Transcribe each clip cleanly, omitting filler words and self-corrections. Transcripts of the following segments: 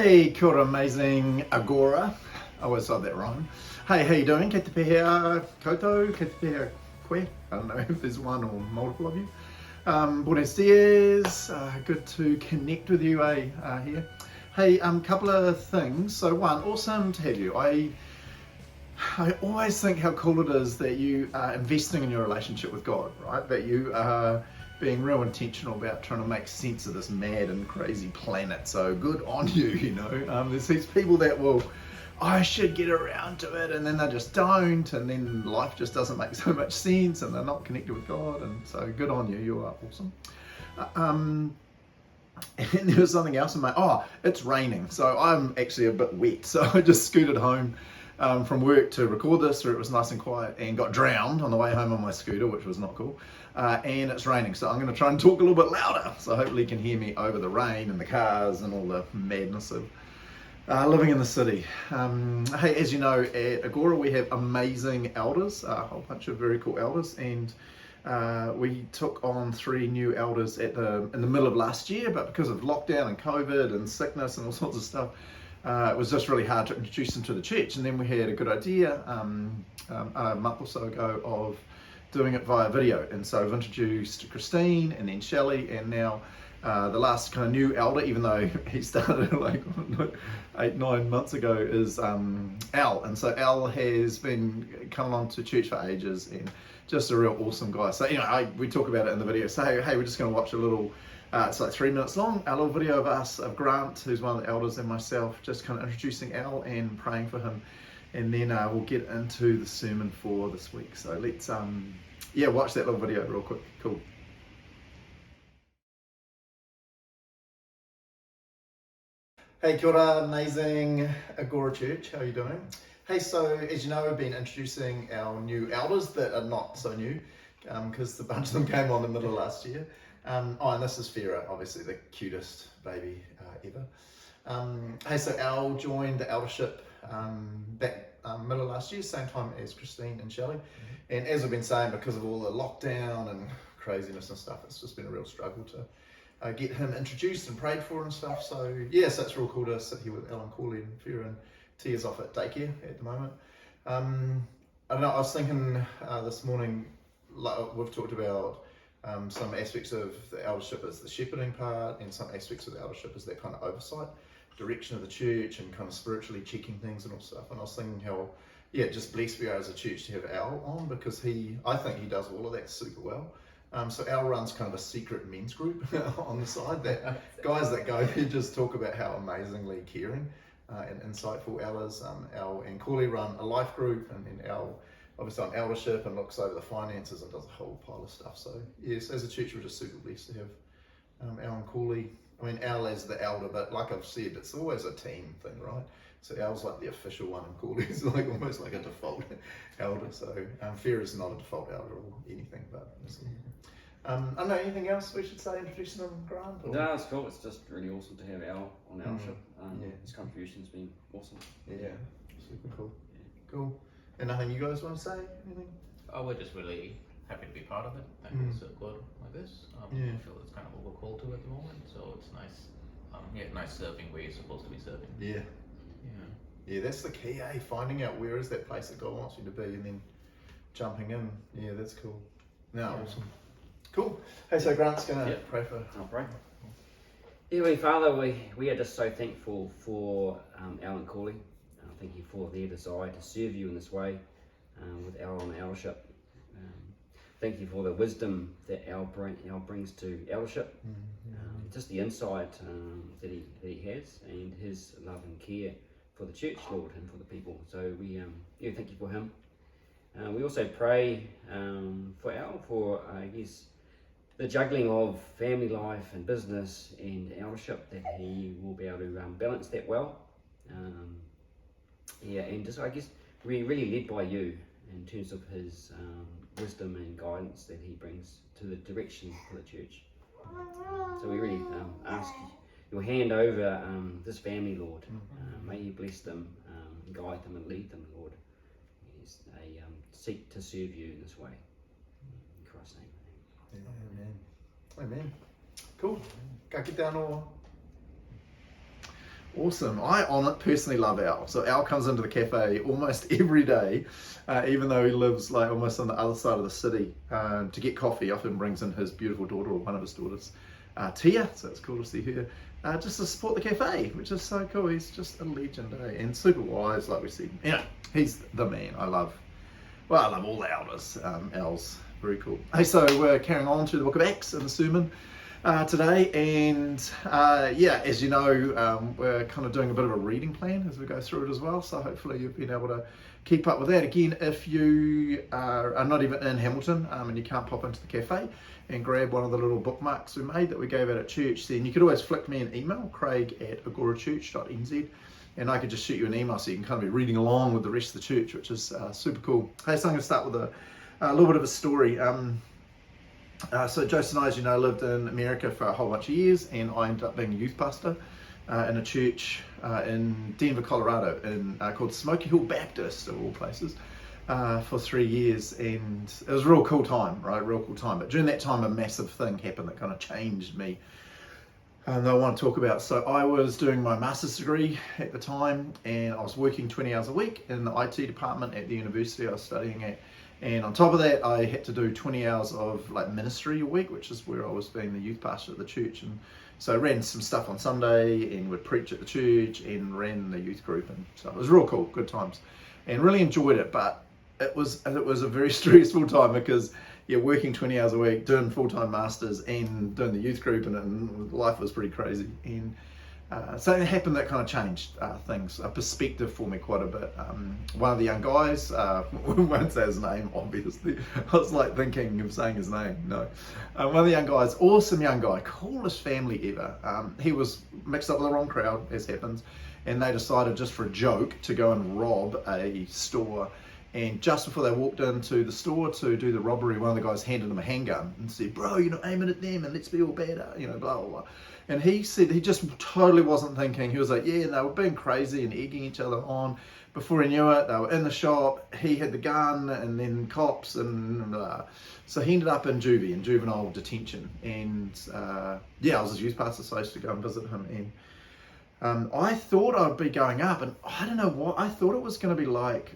Hey, kia ora, amazing Agora. I always said that wrong. Hey, how you doing? Kei te pehea koutou, kei te pehea koe. I don't know if there's one or multiple of you. Buenos dias. Good to connect with you here. Hey, couple of things. So one, awesome to have you. I always think how cool it is that you are investing in your relationship with God, right? That you are being real intentional about trying to make sense of this mad and crazy planet. So good on you, you know. There's these people that will, I should get around to it, and then they just don't, and then life just doesn't make so much sense, and they're not connected with God, and so good on you, you are awesome. And there was something else in it's raining, so I'm actually a bit wet, so I just scooted home from work to record this where it was nice and quiet, and got drowned on the way home on my scooter, which was not cool. And it's raining, so I'm going to try and talk a little bit louder, so hopefully you can hear me over the rain and the cars and all the madness of living in the city. Hey, as you know, at Agora we have amazing elders, a whole bunch of very cool elders, and we took on 3 new elders in the middle of last year, but because of lockdown and COVID and sickness and all sorts of stuff, it was just really hard to introduce them to the church. And then we had a good idea a month or so ago of doing it via video. And so I've introduced Christine and then Shelley, and now the last kind of new elder, even though he started like 8-9 months ago, is Al. And so Al has been coming along to church for ages and just a real awesome guy. So, you know, we talk about it in the video. So, hey, we're just going to watch a little, it's like 3 minutes long, a little video of us, of Grant, who's one of the elders, and myself, just kind of introducing Al and praying for him. And then we'll get into the sermon for this week. So let's, watch that little video real quick. Cool. Hey, kia ora, amazing Agora Church. How are you doing? Hey, so as you know, we've been introducing our new elders that are not so new, because a bunch of them came on in the middle of last year. And this is Farah, obviously the cutest baby ever. Hey, so Al joined the eldership back middle of last year, same time as Christine and Shelley. Mm-hmm. And as I've been saying, because of all the lockdown and craziness and stuff, it's just been a real struggle to get him introduced and prayed for and stuff. So yeah, so it's real cool to sit here with Alan Corley and Farah, and Tia's off at daycare at the moment. I don't know, I was thinking this morning, like we've talked about some aspects of the eldership as the shepherding part, and some aspects of the eldership as that kind of oversight, direction of the church, and kind of spiritually checking things and all stuff. And I was thinking how, just blessed we are as a church to have Al on, because I think he does all of that super well. So Al runs kind of a secret men's group on the side, that guys that go there just talk about how amazingly caring and insightful Al is. Al and Corley run a life group, and then Al obviously on eldership and looks over the finances and does a whole pile of stuff. So yes, as a church we're just super blessed to have Al and Corley. I mean, Al as the elder, but like I've said, it's always a team thing, right? So Al's like the official one, and Corley's like almost like a default elder. So Farah's not a default elder or anything, but I don't know, anything else we should say introducing them, Grant? Or? No, it's cool. It's just really awesome to have Al on eldership. His contribution's been awesome. Yeah, super cool. Yeah. Cool. And nothing you guys want to say? Anything? Oh, we're just really happy to be part of it. I think it's good like this. I feel it's kind of what we're called to at the moment, so it's nice. Nice serving where you're supposed to be serving. Yeah. Yeah, that's the key, Finding out where is that place that God wants you to be, and then jumping in. Yeah, that's cool. Awesome. Cool. Hey, so Grant's going to pray for... I'll pray. Heavenly Father, we are just so thankful for Al and Corley. Thank you for their desire to serve you in this way with Al on the eldership. Thank you for the wisdom that Al brings to eldership. Just the insight that he has, and his love and care for the church, Lord, and for the people. So we thank you for him. We also pray for Al, for the juggling of family life and business and eldership, that he will be able to balance that well. And just we're really led by you in terms of his wisdom and guidance that he brings to the direction for the church. So we really ask your hand over this family, Lord. May you bless them, guide them and lead them, Lord, as they seek to serve you in this way. In Christ's name. Amen. Cool. Ka kite anoo. Awesome. I personally love Al. So Al comes into the cafe almost every day, even though he lives like almost on the other side of the city, to get coffee. Often brings in his beautiful daughter, or one of his daughters, Tia. So it's cool to see her, just to support the cafe, which is so cool. He's just a legend, and super wise, like we said. Yeah, he's the man. I love all the elders. Al's very cool. Hey, so we're carrying on through the book of Acts in the sermon today, and as you know, we're kind of doing a bit of a reading plan as we go through it as well, so hopefully you've been able to keep up with that. Again, if you are not even in Hamilton and you can't pop into the cafe and grab one of the little bookmarks we made that we gave out at church, then you could always flick me an email, craig@agorachurch.nz, and I could just shoot you an email so you can kind of be reading along with the rest of the church, which is super cool. Hey, so I'm going to start with a little bit of a story. So Joseph and I, as you know, lived in America for a whole bunch of years, and I ended up being a youth pastor in a church in Denver, Colorado, called Smoky Hill Baptist, of all places, for 3 years, and it was a real cool time, right? Real cool time. But during that time, a massive thing happened that kind of changed me, that I want to talk about. So I was doing my master's degree at the time, and I was working 20 hours a week in the IT department at the university I was studying at. And on top of that, I had to do 20 hours of like ministry a week, which is where I was being the youth pastor at the church. And so I ran some stuff on Sunday and would preach at the church and ran the youth group. And so it was real cool, good times, and really enjoyed it. But it was a very stressful time because you're working 20 hours a week, doing full-time masters and doing the youth group, and life was pretty crazy. And something happened that kind of changed things, a perspective for me quite a bit. One of the young guys, we won't say his name, obviously. I was like thinking of saying his name. No. One of the young guys, awesome young guy, coolest family ever. He was mixed up with the wrong crowd, as happens, and they decided just for a joke to go and rob a store. And just before they walked into the store to do the robbery, one of the guys handed him a handgun and said, "Bro, you're not aiming at them, and let's be all better," blah, blah, blah. And he said he just totally wasn't thinking. He was like, yeah, they were being crazy and egging each other on. Before he knew it, they were in the shop, he had the gun, and then cops, and blah. So he ended up in juvenile detention. And I was his youth pastor, so I used to go and visit him. And I thought I'd be going up, and I don't know what, I thought it was going to be like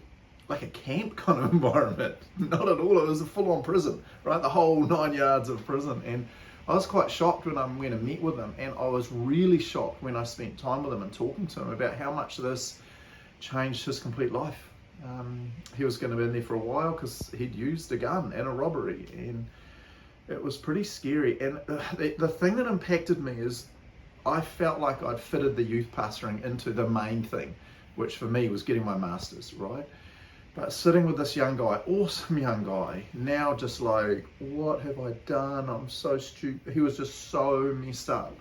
a camp kind of environment. Not at all. It was a full-on prison, right? The whole 9 yards of prison. And I was quite shocked when I went and met with him, and I was really shocked when I spent time with him and talking to him about how much this changed his complete life. He was going to be in there for a while because he'd used a gun in a robbery, and it was pretty scary. And the thing that impacted me is I felt like I'd fitted the youth pastoring into the main thing, which for me was getting my master's, right? But sitting with this young guy, awesome young guy, now just like, what have I done? I'm so stupid. He was just so messed up.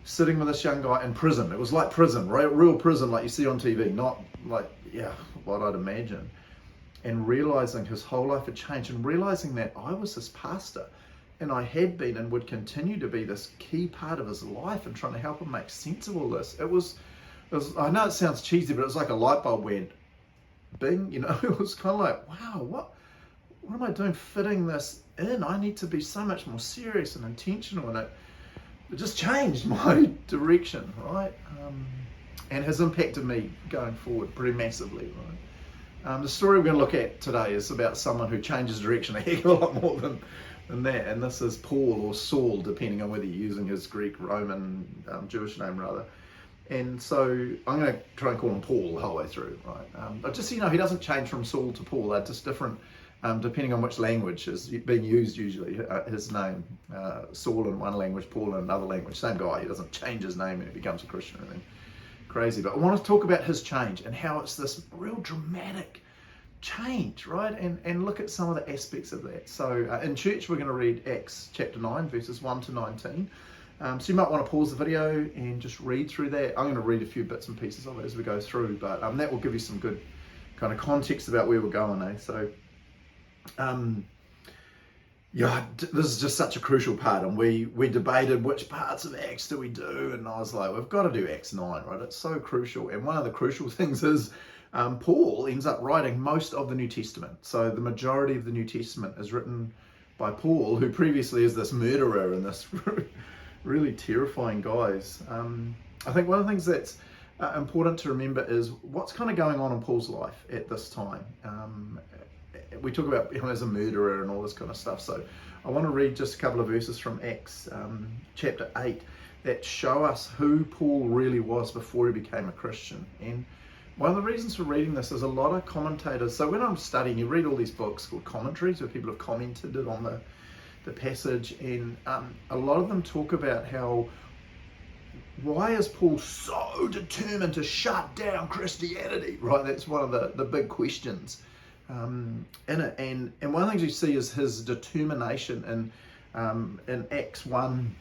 Sitting with this young guy in prison. It was like prison, right? Real prison like you see on TV, not like, what I'd imagine. And realizing his whole life had changed, and realizing that I was his pastor, and I had been and would continue to be this key part of his life, and trying to help him make sense of all this. It was I know it sounds cheesy, but it was like a light bulb went bing, it was kind of like, wow, what am I doing fitting this in? I need to be so much more serious and intentional, and it just changed my direction, right? And has impacted me going forward pretty massively, right? The story we're going to look at today is about someone who changes direction a heck of a lot more than that, and this is Paul, or Saul, depending on whether you're using his Greek, Roman, Jewish name rather. And so I'm going to try and call him Paul the whole way through, right? But just so you know, he doesn't change from Saul to Paul. They're just different, depending on which language is being used usually. His name, Saul in one language, Paul in another language. Same guy. He doesn't change his name when he becomes a Christian or anything crazy. But I want to talk about his change and how it's this real dramatic change, right? And look at some of the aspects of that. So in church, we're going to read Acts chapter 9, verses 1 to 19. So you might want to pause the video and just read through that. I'm going to read a few bits and pieces of it as we go through, but that will give you some good kind of context about where we're going, So, this is just such a crucial part, and we debated which parts of Acts do we do, and I was like, we've got to do Acts 9, right? It's so crucial, and one of the crucial things is Paul ends up writing most of the New Testament. So the majority of the New Testament is written by Paul, who previously is this murderer and this really terrifying guys. I think one of the things that's important to remember is what's kind of going on in Paul's life at this time. We talk about him as a murderer and all this kind of stuff, so I want to read just a couple of verses from Acts chapter 8 that show us who Paul really was before he became a Christian. And one of the reasons for reading this is a lot of commentators, so when I'm studying, you read all these books called commentaries where people have commented on the passage, and a lot of them talk about why is Paul so determined to shut down Christianity, right? That's one of the big questions in it. And one of the things you see is his determination in Acts 1,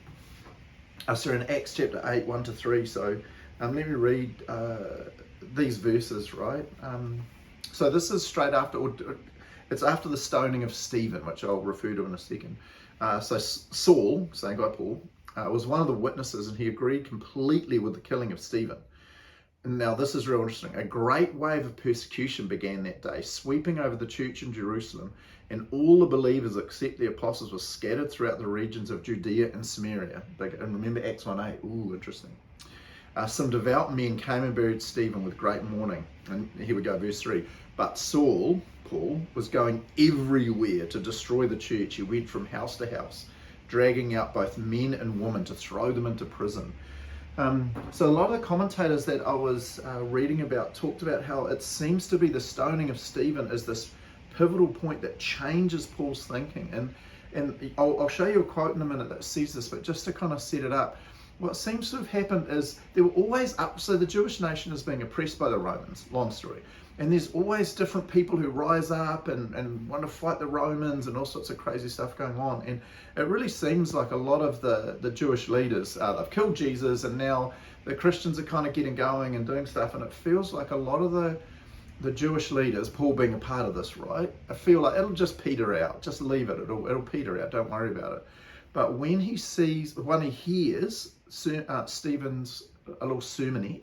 in Acts chapter 8, 1-3. So let me read these verses, right? So this is straight after, it's after the stoning of Stephen, which I'll refer to in a second. So Saul, same guy Paul, was one of the witnesses, and he agreed completely with the killing of Stephen. And now this is real interesting. A great wave of persecution began that day, sweeping over the church in Jerusalem, and all the believers except the apostles were scattered throughout the regions of Judea and Samaria. And remember Acts 1:8. Ooh, interesting. Some devout men came and buried Stephen with great mourning. And here we go, verse 3. But Saul, Paul, was going everywhere to destroy the church. He went from house to house, dragging out both men and women to throw them into prison. So a lot of the commentators that I was reading about talked about how it seems to be the stoning of Stephen is this pivotal point that changes Paul's thinking. And I'll show you a quote in a minute that says this, but just to kind of set it up, what seems to have happened is there were always so the Jewish nation is being oppressed by the Romans, long story. And there's always different people who rise up and want to fight the Romans and all sorts of crazy stuff going on. And it really seems like a lot of the Jewish leaders, they've killed Jesus, and now the Christians are kind of getting going and doing stuff. And it feels like a lot of the Jewish leaders, Paul being a part of this, right? I feel like it'll just peter out. Just leave it. It'll peter out. Don't worry about it. But when he hears Stephen's a little sermonette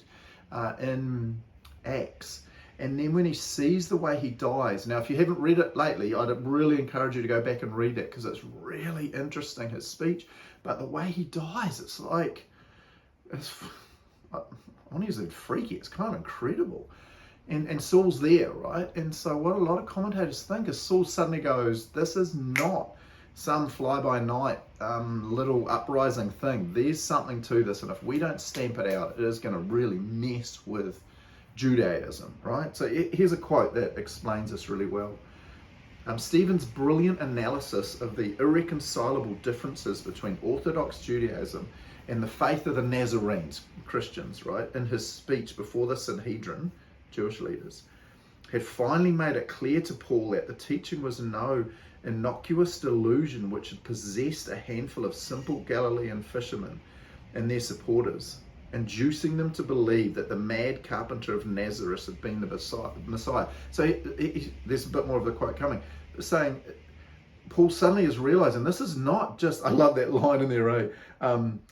in Acts, and then when he sees the way he dies, now if you haven't read it lately, I'd really encourage you to go back and read it, because it's really interesting, his speech. But the way he dies, it's like, I want to use the word freaky, it's kind of incredible. And Saul's there, right? And so what a lot of commentators think is Saul suddenly goes, this is not some fly-by-night little uprising thing. There's something to this, and if we don't stamp it out, it is going to really mess with Judaism, right? So here's a quote that explains this really well. Stephen's brilliant analysis of the irreconcilable differences between Orthodox Judaism and the faith of the Nazarenes, Christians, right, in his speech before the Sanhedrin, Jewish leaders, had finally made it clear to Paul that the teaching was no innocuous delusion which had possessed a handful of simple Galilean fishermen and their supporters, inducing them to believe that the mad carpenter of Nazareth had been the Messiah. So there's a bit more of the quote coming, saying Paul suddenly is realizing this is not just, I love that line in there,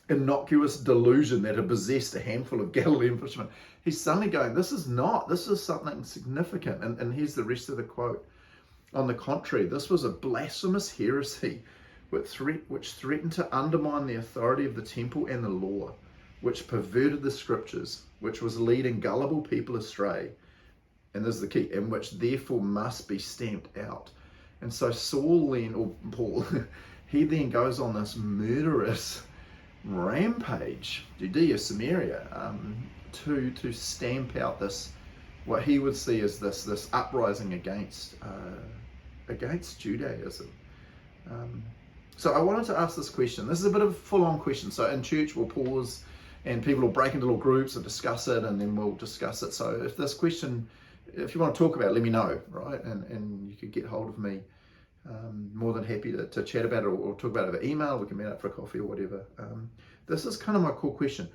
innocuous delusion that had possessed a handful of Galilean fishermen. He's suddenly going, this is something significant. And here's the rest of the quote. On the contrary, this was a blasphemous heresy which threatened to undermine the authority of the temple and the law, which perverted the scriptures, which was leading gullible people astray, and this is the key, and which therefore must be stamped out. And so Paul, he then goes on this murderous rampage, Judea, Samaria, to stamp out this, what he would see as this uprising against Judaism. So I wanted to ask this question. This is a bit of a full-on question. So in church we'll pause and people will break into little groups and discuss it, and then we'll discuss it. So if this question, if you want to talk about it, let me know, right? And you could get hold of me. More than happy to chat about it, or talk about it over email. We can meet up for a coffee or whatever. This is kind of my core question.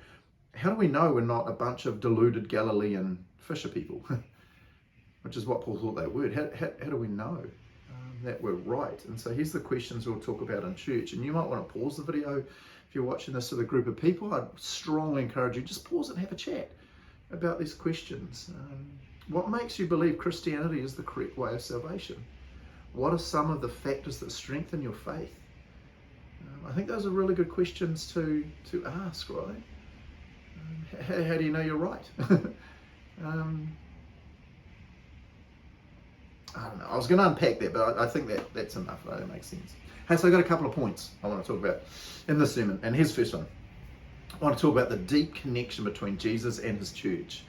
How do we know we're not a bunch of deluded Galilean fisher people? Which is what Paul thought they were. How do we know that we're right? And so here's the questions we'll talk about in church. And you might want to pause the video if you're watching this with a group of people. I'd strongly encourage you, just pause it and have a chat about these questions. What makes you believe Christianity is the correct way of salvation? What are some of the factors that strengthen your faith? I think those are really good questions to ask, right? How do you know you're right? I don't know. I was going to unpack that, but I think that's enough. That makes sense. Hey, so I've got a couple of points I want to talk about in this sermon. And here's the first one. I want to talk about the deep connection between Jesus and his church.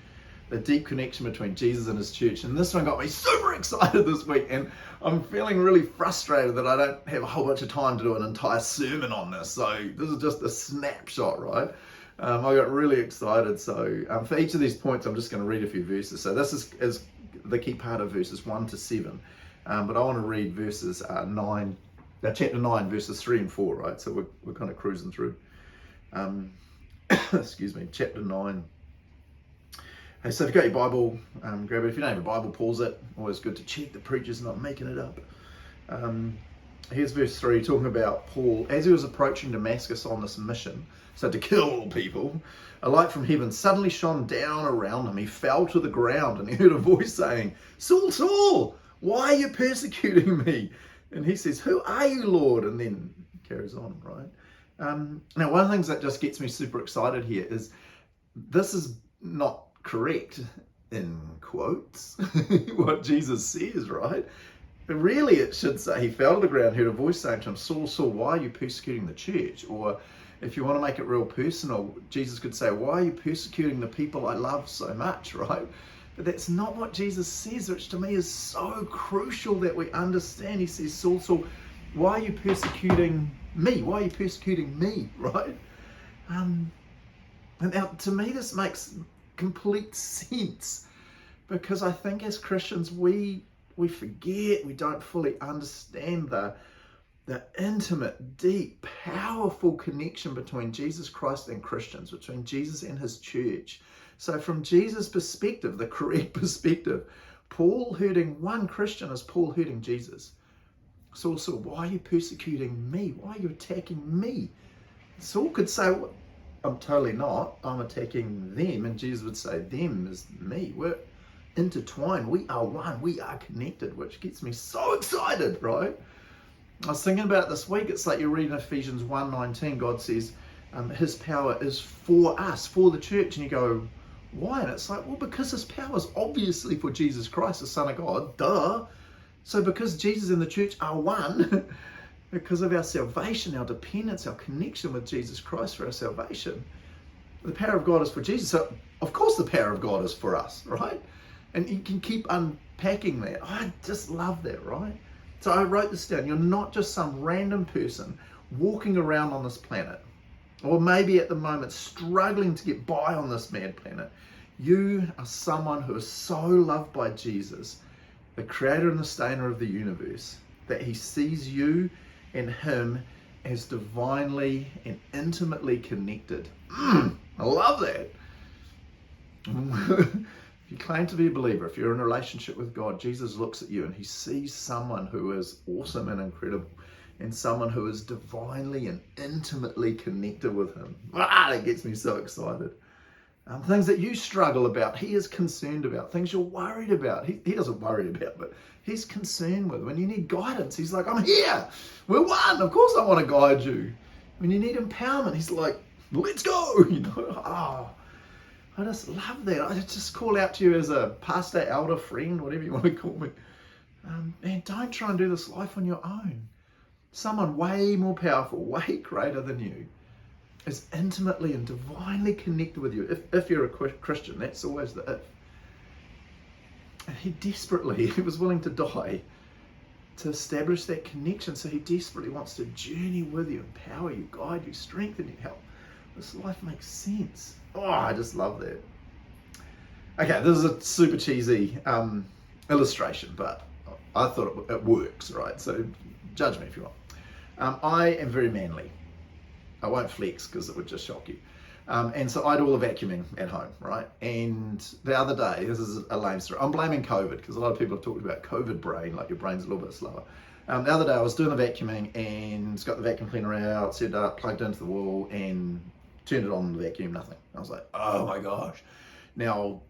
The deep connection between Jesus and his church. And this one got me super excited this week. And I'm feeling really frustrated that I don't have a whole bunch of time to do an entire sermon on this. So this is just a snapshot, right? I got really excited. So for each of these points, I'm just going to read a few verses. So this is the key part of verses 1 to 7. But I want to read verses chapter 9, verses 3 and 4, right? So we're kind of cruising through. Excuse me, chapter 9. Hey, so if you've got your Bible, grab it. If you don't have a Bible, pause it. Always good to check the preacher's not making it up. Here's verse 3, talking about Paul. As he was approaching Damascus on this mission, so to kill all people, a light from heaven suddenly shone down around him. He fell to the ground and he heard a voice saying, "Saul, Saul, why are you persecuting me?" And he says, "Who are you, Lord?" And then carries on, right? Now, one of the things that just gets me super excited here is this is not correct, in quotes, what Jesus says, right? But really, it should say, he fell to the ground, heard a voice saying to him, "Saul, Saul, why are you persecuting the church?" Or if you want to make it real personal, Jesus could say, "Why are you persecuting the people I love so much," right? But that's not what Jesus says, which to me is so crucial that we understand. He says, "Saul, Saul, why are you persecuting me? Why are you persecuting me?" Right? And now, to me, this makes complete sense, because I think as Christians, we forget, we don't fully understand the intimate, deep, powerful connection between Jesus Christ and Christians, between Jesus and his church. So from Jesus' perspective, the correct perspective, Paul hurting one Christian is Paul hurting Jesus. Saul, Saul, why are you persecuting me? Why are you attacking me? Saul could say, well, I'm totally not. I'm attacking them. And Jesus would say, them is me. We're intertwined. We are one. We are connected, which gets me so excited, right? I was thinking about it this week. It's like you read in Ephesians 1:19, God says his power is for us, for the church. And you go, why? And it's like, well, because his power is obviously for Jesus Christ, the Son of God, duh. So because Jesus and the church are one, because of our salvation, our dependence, our connection with Jesus Christ for our salvation, the power of God is for Jesus. So of course the power of God is for us, right? And you can keep unpacking that. I just love that, right? So I wrote this down. You're not just some random person walking around on this planet, or maybe at the moment struggling to get by on this mad planet. You are someone who is so loved by Jesus, the creator and the sustainer of the universe, that he sees you and him as divinely and intimately connected. I love that. If you claim to be a believer, if you're in a relationship with God, Jesus looks at you and he sees someone who is awesome and incredible, and someone who is divinely and intimately connected with him. That gets me so excited. Things that you struggle about, he is concerned about. Things you're worried about, he doesn't worry about, but he's concerned with. When you need guidance, he's like, I'm here. We're one. Of course I want to guide you. When you need empowerment, he's like, let's go. I just love that. I just call out to you as a pastor, elder, friend, whatever you want to call me. Man, don't try and do this life on your own. Someone way more powerful, way greater than you is intimately and divinely connected with you. If you're a Christian, that's always the if. And he was willing to die to establish that connection. So he desperately wants to journey with you, empower you, guide you, strengthen you, help this life makes sense. I just love that. Okay, this is a super cheesy illustration, but I thought it works, right? So judge me if you want. I am very manly. I won't flex because it would just shock you. And so I do all the vacuuming at home, right? And the other day, this is a lame story. I'm blaming COVID because a lot of people have talked about COVID brain, like your brain's a little bit slower. The other day I was doing the vacuuming and it's got the vacuum cleaner out, set up, plugged into the wall and turned it on the vacuum, nothing. I was like, oh my gosh. Now,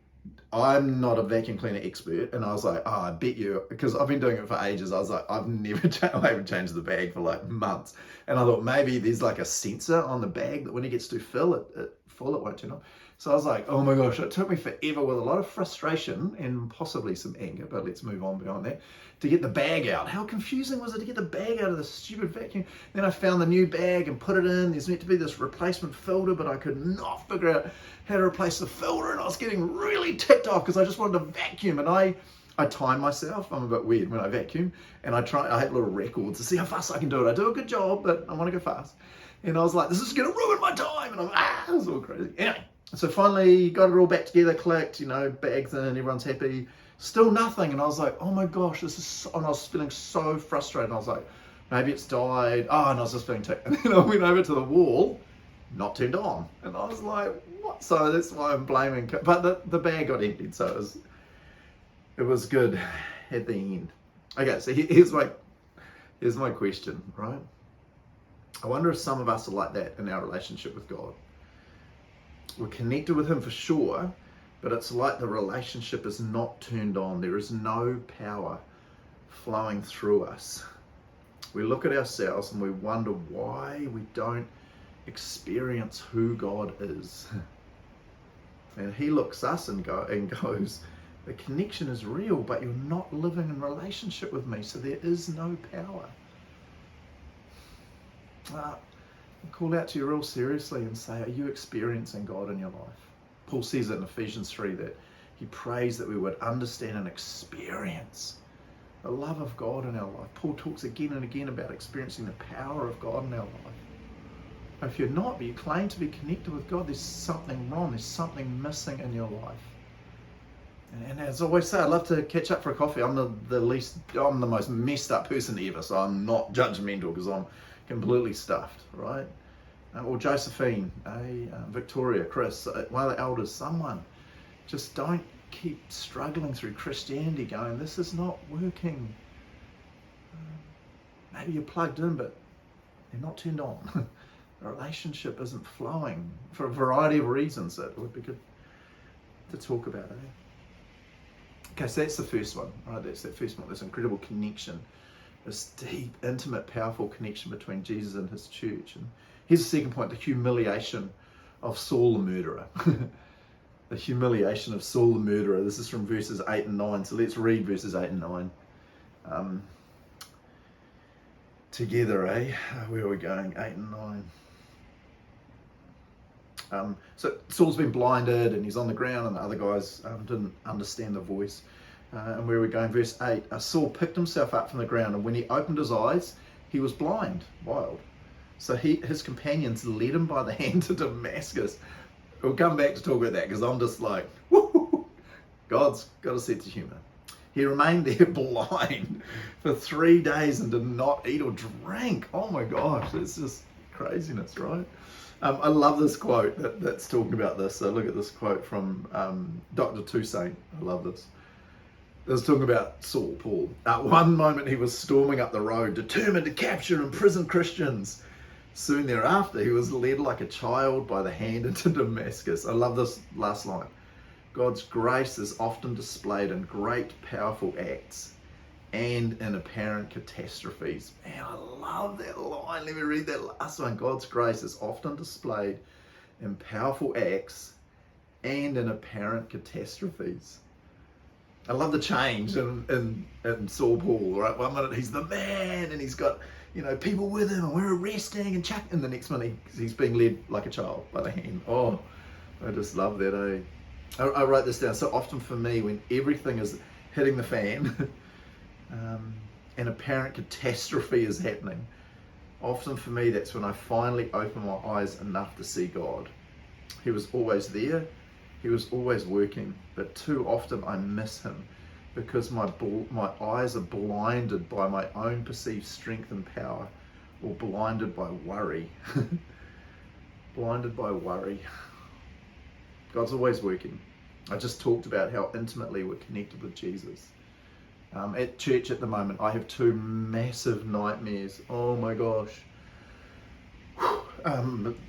I'm not a vacuum cleaner expert, and I was like, I bet you, because I've been doing it for ages, I was like, I haven't changed the bag for like months. And I thought maybe there's like a sensor on the bag that when it gets too full, it won't turn on. So I was like, oh my gosh, it took me forever with a lot of frustration and possibly some anger, but let's move on beyond that, to get the bag out. How confusing was it to get the bag out of the stupid vacuum? Then I found the new bag and put it in. There's meant to be this replacement filter, but I could not figure out how to replace the filter, and I was getting really ticked off because I just wanted to vacuum, and I time myself. I'm a bit weird when I vacuum, and I have little records to see how fast I can do it. I do a good job, but I want to go fast. And I was like, this is going to ruin my time, and it was all crazy. Anyway. So finally got it all back together, clicked, bags in, everyone's happy. Still nothing, and I was like, oh my gosh, this is so, and I was feeling so frustrated. I was like, maybe it's died. Oh, and I was just feeling ticked. And then I went over to the wall, not turned on. And I was like, what? So that's why I'm blaming, but the bag got emptied, so it was good at the end. Okay, so here's my question, right? I wonder if some of us are like that in our relationship with God. We're connected with him for sure, but it's like the relationship is not turned on. There is no power flowing through us. We look at ourselves and we wonder why we don't experience who God is. And he looks at us and goes, the connection is real, but you're not living in relationship with me, so there is no power. Call out to you real seriously and say, are you experiencing God in your life? Paul says it in Ephesians 3 that he prays that we would understand and experience the love of God in our life. Paul talks again and again about experiencing the power of God in our life. If you're not, but you claim to be connected with God, there's something wrong. There's something missing in your life. And as I always say, I love to catch up for a coffee. I'm I'm the most messed up person ever, so I'm not judgmental because I'm completely stuffed, right? Or Josephine, Victoria, Chris, one of the elders, someone. Just don't keep struggling through Christianity going, this is not working. Maybe you're plugged in, but they're not turned on. The relationship isn't flowing for a variety of reasons that would be good to talk about. Okay, so that's the first one, right? That's that first one, this incredible connection, this deep, intimate, powerful connection between Jesus and his church. And here's the second point, the humiliation of Saul the murderer. The humiliation of Saul the murderer. This is from verses 8 and 9. So let's read verses 8 and 9 together, Where are we going? 8 and 9. So Saul's been blinded and he's on the ground, and the other guys didn't understand the voice. And where we're going, verse 8, Saul picked himself up from the ground, and when he opened his eyes, he was blind, wild. So his companions led him by the hand to Damascus. We'll come back to talk about that because I'm just like, woo, God's got a sense of humour. He remained there blind for 3 days and did not eat or drink. Oh my gosh, it's just craziness, right? I love this quote that's talking about this. So look at this quote from Dr. Toussaint. I love this. It was talking about Saul, Paul. At one moment he was storming up the road, determined to capture and imprison Christians. Soon thereafter, he was led like a child by the hand into Damascus. I love this last line. God's grace is often displayed in great, powerful acts and in apparent catastrophes. Man, I love that line. Let me read that last one. God's grace is often displayed in powerful acts and in apparent catastrophes. I love the change in Saul Paul, right? One minute he's the man and he's got, people with him and we're arresting and chucking. And the next minute he's being led like a child by the hand. Oh, I just love that, I wrote this down. So often for me, when everything is hitting the fan, an apparent catastrophe is happening, often for me that's when I finally open my eyes enough to see God. He was always there, he was always working, but too often I miss him because my eyes are blinded by my own perceived strength and power, or blinded by worry. Blinded by worry. God's always working. I just talked about how intimately we're connected with Jesus. At church at the moment, I have 2 massive nightmares. Oh my gosh.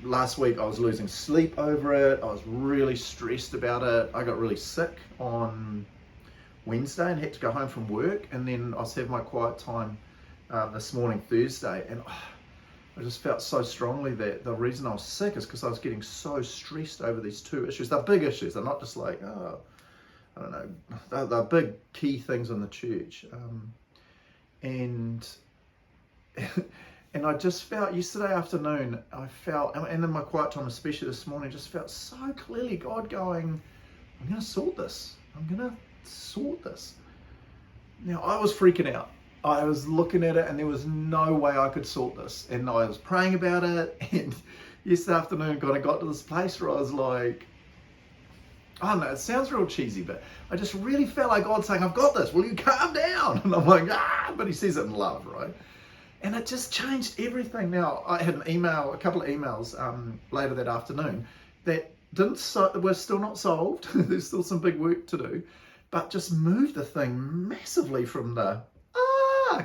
Last week I was losing sleep over it. I was really stressed about it. I got really sick on Wednesday and had to go home from work. And then I was having my quiet time this morning, Thursday. And I just felt so strongly that the reason I was sick is because I was getting so stressed over these two issues. They're big issues. They're not just like, oh, I don't know. They're big key things in the church. And I just felt yesterday afternoon, and in my quiet time, especially this morning, just felt so clearly God going, I'm going to sort this. I'm going to sort this. Now, I was freaking out. I was looking at it and there was no way I could sort this. And I was praying about it. And yesterday afternoon, I got to this place where I was like, I don't know, it sounds real cheesy, but I just really felt like God saying, I've got this. Will you calm down? And I'm like, but he says it in love, right? And it just changed everything. Now, I had a couple of emails later that afternoon that were still not solved. There's still some big work to do, but just moved the thing massively from the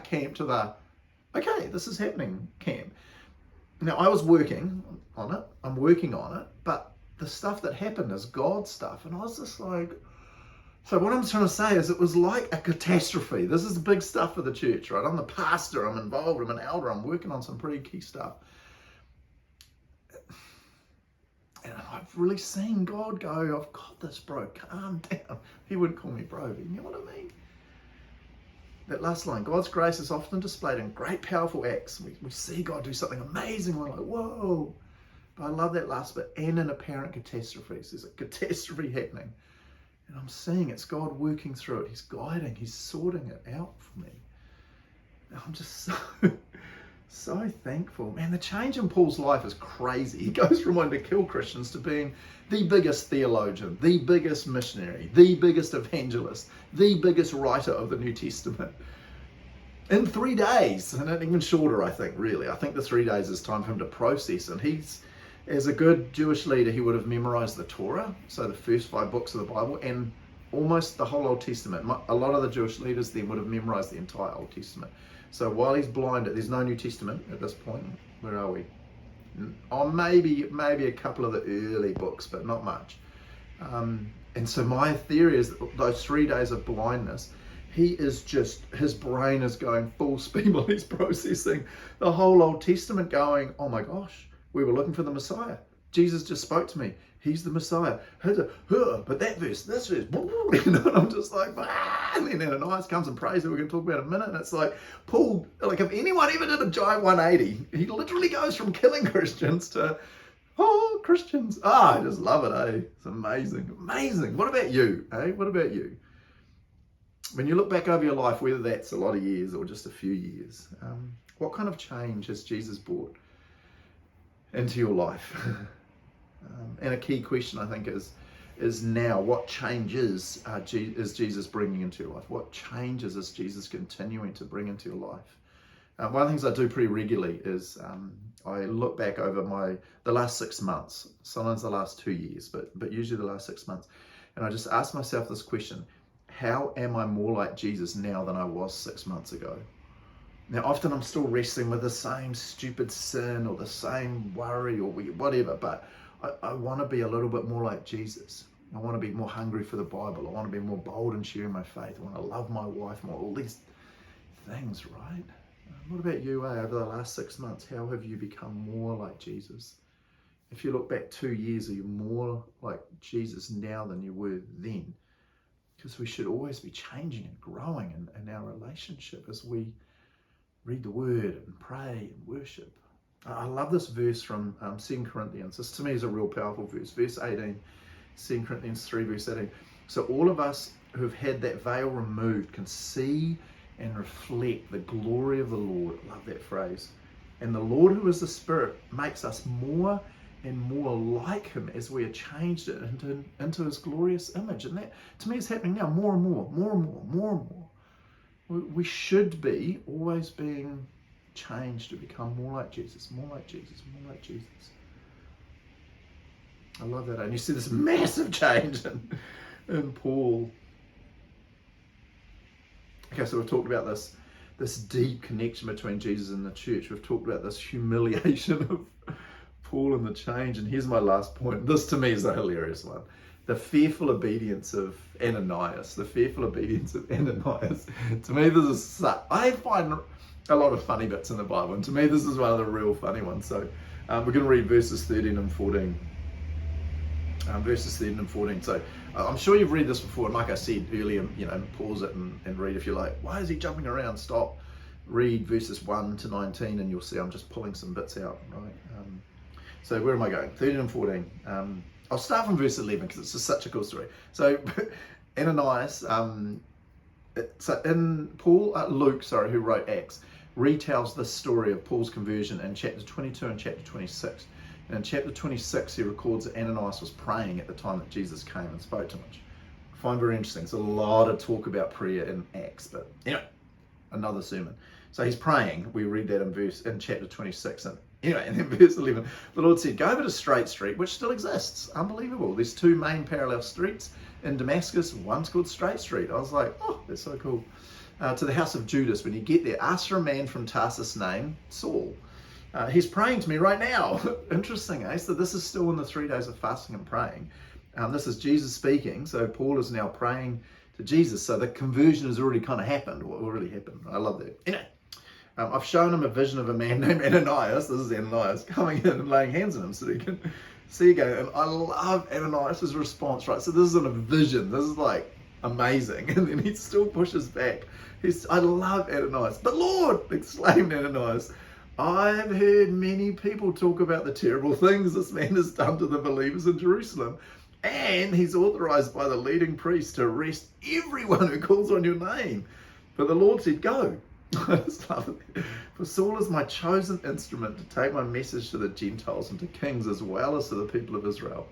camp to the okay, this is happening camp. Now, I was working on it. I'm working on it, but the stuff that happened is God stuff. And I was just like, so what I'm trying to say is it was like a catastrophe. This is the big stuff for the church, right? I'm the pastor, I'm involved, I'm an elder, I'm working on some pretty key stuff. And I've really seen God go, I've got this, bro, calm down. He wouldn't call me bro, but you know what I mean? That last line, God's grace is often displayed in great, powerful acts. We see God do something amazing. We're like, whoa. But I love that last bit. And in apparent catastrophes. There's a catastrophe happening. And I'm seeing it's God working through it. He's guiding. He's sorting it out for me. And I'm just so thankful. Man, the change in Paul's life is crazy. He goes from wanting to kill Christians to being the biggest theologian, the biggest missionary, the biggest evangelist, the biggest writer of the New Testament. In 3 days, and even shorter, I think, really. I think the 3 days is time for him to process. And he's, as a good Jewish leader, he would have memorized the Torah, so the first 5 books of the Bible, and almost the whole Old Testament. A lot of the Jewish leaders then would have memorized the entire Old Testament. So while he's blinded, there's no New Testament at this point. Where are we? Or maybe a couple of the early books, but not much. And so my theory is that those 3 days of blindness, his brain is going full speed while he's processing the whole Old Testament, going, oh my gosh, we were looking for the Messiah. Jesus just spoke to me. He's the Messiah. But that verse, this verse, and I'm just like, and then Ananias comes and prays that we're going to talk about in a minute. And it's like, Paul, like if anyone ever did a giant 180, he literally goes from killing Christians to, Christians. I just love it, It's amazing. Amazing. What about you, What about you? When you look back over your life, whether that's a lot of years or just a few years, what kind of change has Jesus brought into your life? And a key question, I think, is now, what changes is Jesus bringing into your life? What changes is Jesus continuing to bring into your life? One of the things I do pretty regularly is I look back over the last 6 months, sometimes the last 2 years, but usually the last 6 months. And I just ask myself this question: how am I more like Jesus now than I was 6 months ago? Now, often I'm still wrestling with the same stupid sin or the same worry or whatever, but I want to be a little bit more like Jesus. I want to be more hungry for the Bible. I want to be more bold in sharing my faith. I want to love my wife more. All these things, right? What about you, over the last 6 months? How have you become more like Jesus? If you look back 2 years, are you more like Jesus now than you were then? Because we should always be changing and growing in our relationship as we read the Word and pray and worship. I love this verse from 2 Corinthians. This to me is a real powerful verse. Verse 18, 2 Corinthians 3, verse 18. So all of us who've had that veil removed can see and reflect the glory of the Lord. I love that phrase. And the Lord, who is the Spirit, makes us more and more like him as we are changed into his glorious image. And that, to me, is happening now, more and more, more and more, more and more. We should be always being changed to become more like Jesus, more like Jesus, more like Jesus. I love that. And you see this massive change in Paul. Okay, so we've talked about this deep connection between Jesus and the church. We've talked about this humiliation of Paul and the change. And here's my last point. This to me is a hilarious one. The fearful obedience of Ananias. The fearful obedience of Ananias. To me, this is I find a lot of funny bits in the Bible, and to me this is one of the real funny ones. So we're going to read verses 13 and 14. Verses 13 and 14. So I'm sure you've read this before, and like I said earlier, pause it and read if you're like, why is he jumping around? Stop. Read verses 1 to 19 and you'll see I'm just pulling some bits out, right? So where am I going? 13 and 14. I'll start from verse 11 because it's just such a cool story. So Ananias, Luke, who wrote Acts, retells this story of Paul's conversion in chapter 22 and chapter 26. And in chapter 26, he records that Ananias was praying at the time that Jesus came and spoke to him, which I find very interesting. There's a lot of talk about prayer in Acts, but anyway, another sermon. So he's praying. We read that in chapter 26. And anyway, and then verse 11, the Lord said, go over to Straight Street, which still exists. Unbelievable. There's two main parallel streets in Damascus. One's called Straight Street. I was like, oh, that's so cool. To the house of Judas. When you get there, ask for a man from Tarsus named Saul. He's praying to me right now. Interesting, eh? So this is still in the 3 days of fasting and praying. This is Jesus speaking. So Paul is now praying to Jesus. So the conversion has already kind of happened. What already happened? I love that. Anyway, I've shown him a vision of a man named Ananias. This is Ananias coming in and laying hands on him so he can see again. And I love Ananias' response, right? So this isn't a vision. This is like amazing. And then he still pushes back. I love Ananias. But Lord, exclaimed Ananias, I've heard many people talk about the terrible things this man has done to the believers in Jerusalem. And he's authorized by the leading priest to arrest everyone who calls on your name. But the Lord said, go. I just love it. For Saul is my chosen instrument to take my message to the Gentiles and to kings as well as to the people of Israel.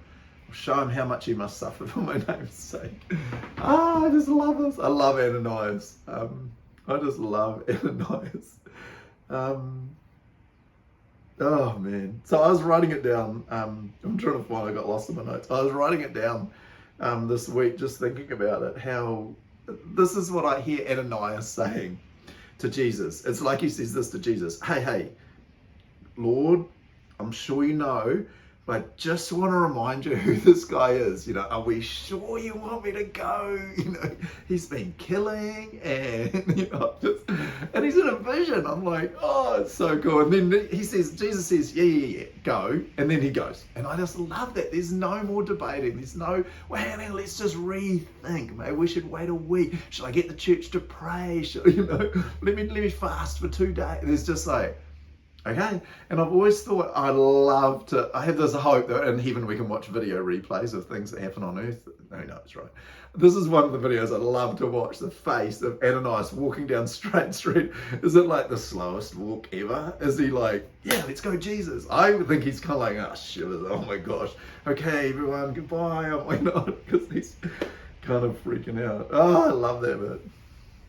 I'll show him how much he must suffer for my name's sake. I just love this. I love Ananias. I just love Ananias. Oh man. So I was writing it down. I'm trying to find, I got lost in my notes. I was writing it down this week, just thinking about it, how this is what I hear Ananias saying to Jesus. It's like he says this to Jesus. Hey, Lord, I'm sure you know, but I just want to remind you who this guy is. Are we sure you want me to go? He's been killing and, and he's in a vision. I'm like, oh, it's so cool. And then Jesus says, yeah, go. And then he goes. And I just love that. There's no more debating. There's no, well, hang on, let's just rethink. Maybe we should wait a week. Should I get the church to pray? Let me fast for 2 days. There's just like, okay, and I've always thought I have this hope that in heaven we can watch video replays of things that happen on earth. Who knows, right? This is one of the videos I love to watch, the face of Ananias walking down Straight Street. Is it like the slowest walk ever? Is he like, yeah, let's go Jesus? I would think he's kind of like, oh, shivers, oh my gosh. Okay, everyone, goodbye, oh my God, because he's kind of freaking out. Oh, I love that bit.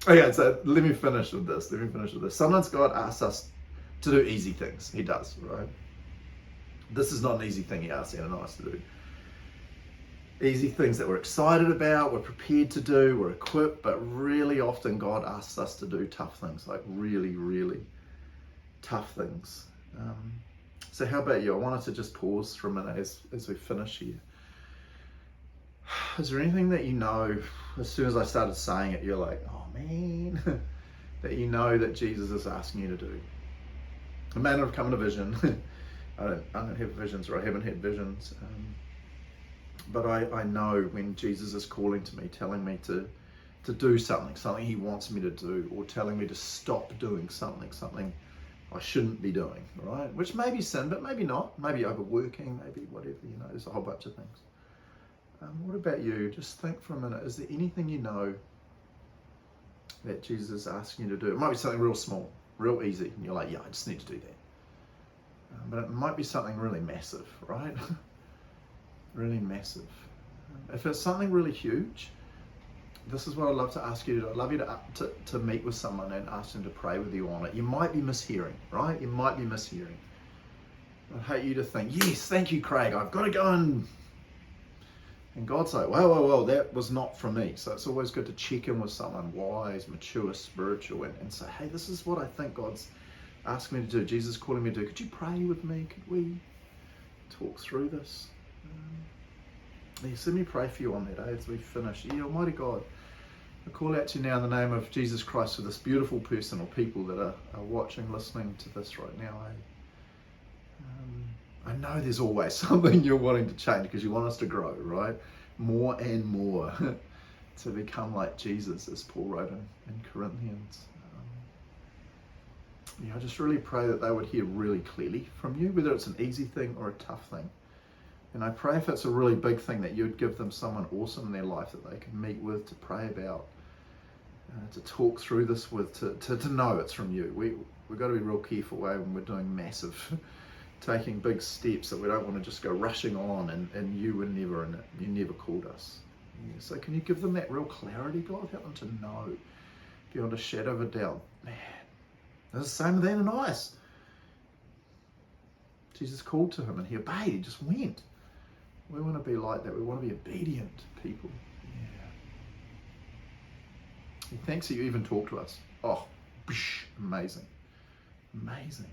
Okay, so let me finish with this. Sometimes God asks us to do easy things. He does, right? This is not an easy thing he asked Ananias to do. Easy things that we're excited about, we're prepared to do, we're equipped, but really often God asks us to do tough things, like really, really tough things. So how about you? I wanted to just pause for a minute as we finish here. Is there anything that as soon as I started saying it, you're like, oh man, that that Jesus is asking you to do? It may not have come in a vision. I don't have visions, or I haven't had visions. But I know when Jesus is calling to me, telling me to do something he wants me to do, or telling me to stop doing something I shouldn't be doing, right? Which may be sin, but maybe not. Maybe overworking, maybe whatever, there's a whole bunch of things. What about you? Just think for a minute. Is there anything that Jesus is asking you to do? It might be something real small, real easy, and you're like, yeah, I just need to do that. But it might be something really massive, right? Really massive. If it's something really huge, this is what I'd love to ask you to do. I'd love you to meet with someone and ask them to pray with you on it. You might be mishearing, right? You might be mishearing. I'd hate you to think, yes, thank you, Craig, I've got to go and God's like, whoa, that was not from me. So it's always good to check in with someone wise, mature, spiritual, and say, hey, this is what I think God's asking me to do. Jesus is calling me to do. Could you pray with me? Could we talk through this? Let me pray for you on that as we finish. Yeah, Almighty God, I call out to you now in the name of Jesus Christ for this beautiful person or people that are watching, listening to this right now. I know there's always something you're wanting to change because you want us to grow, right? More and more to become like Jesus, as Paul wrote in Corinthians. I just really pray that they would hear really clearly from you, whether it's an easy thing or a tough thing. And I pray if it's a really big thing that you would give them someone awesome in their life that they can meet with, to pray about, to talk through this with, to know it's from you. We've got to be real careful when we're doing massive, taking big steps, that we don't want to just go rushing on and you were never in it. You never called us. Yeah, so can you give them that real clarity, God? Help them to know beyond a shadow of a doubt. Man, it's the same with Ananias. Jesus called to him and he obeyed. He just went. We want to be like that. We want to be obedient people. Yeah. And thanks that you even talk to us. Oh, amazing. Amazing.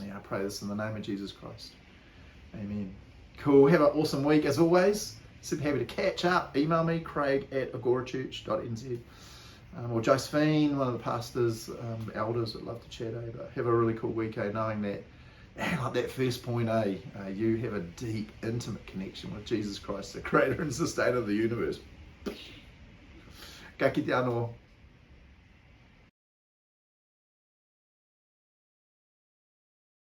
Yeah, I pray this in the name of Jesus Christ. Amen. Cool. Have an awesome week as always. Super happy to catch up. Email me, craig@agorachurch.nz. Or Josephine, one of the pastors, elders that love to chat, but have a really cool week, knowing that, like that first point, you have a deep, intimate connection with Jesus Christ, the creator and sustainer of the universe. Ka kite anoo.